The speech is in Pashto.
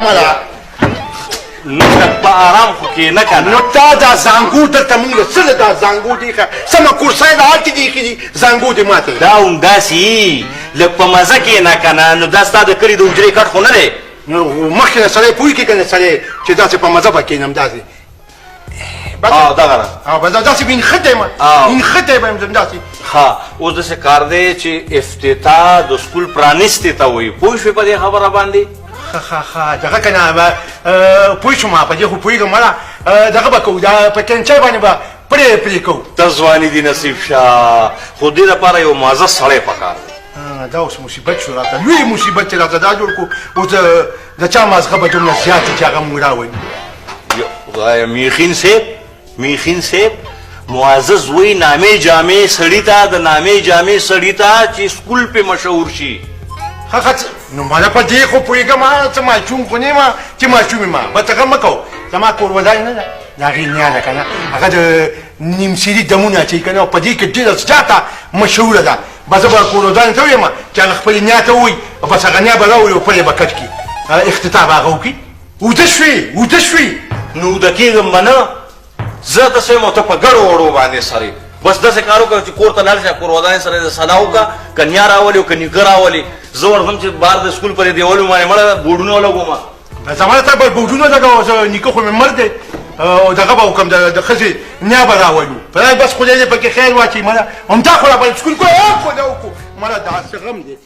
مالا نو په آرام خو کې نه کنه نو تا دا زنګو دلته مونږ څه دا زنګو دی سمه کورسۍ دا هلته دی ایښي دي زنګو دې ماته دا همداسې لږ په مزه کې نه کنه نو دا ستا د کلي د حجرې کټ خو نه دی نو مخکې نه سړی پوهېږي که نه سړی چې داسې په مزه به کښېنم داسې دغه داسې وینښتی یم وینښتی به یم داسې ها اوس داسې کار دی چې افتتاح د سکول پرانیستې ته وایي پوه شوې په دې خبره باندې ښه دغه که نه پوه شوم په دې خو پوهېږم مړه دغه به کوو دا په کینچای باندې به پرې کوو ته ځواني دي نصیب شه خو دې لپاره یو معزز سړی پکار دی دا اوس مصیبت شو راته لوی مصیبت چې راته دا جوړ کړو اوس د چا مازغه به دومره زیات چې هغه مونږ راولي خدایه میخین صاحب معزز وی نامې جامې سړي ته د نامې جامې سړي ته چې سکول پې مشهور شي نو مانا په دې خو پوهېږم څه ماشوم خو نه یم چې ماشوم یم بس هغه مه کوو زما کور ودانۍ نه ده د هغې نیا ده که نه هغه د نیمسري دمونه اچوي که نه په دې کې ډېره زیاته مشهوره ده بس زه به کور ودانۍ ته ویم چې هغه خپلې نیا ته ووایي بس هغه نیا به راولي او پلې به کټ کړي افتتاح به هغه وکړي اوده شوې نو اوده کېږم به نه زه داسې یم او ته په ګډو وړو باندې سره بس داسې کار وکړه چې کور ته لاړ شه کور ودانۍ سره د سلا وکړه که نیا راولي او که نیکه راولي زه ورځم چې بار د سکول پرې دیوالو باندې مړه بوډونه ولګوم زما ته به بوډونه لګوه زه نیکه خو مې مړ دی او دغه به وکړم د ښځې نیا به راولو پرای بس خدای دې پکې خیر واچوي مړه همدا خو را باندې سکول کوی خو نه وکړو مړه داسې غم دی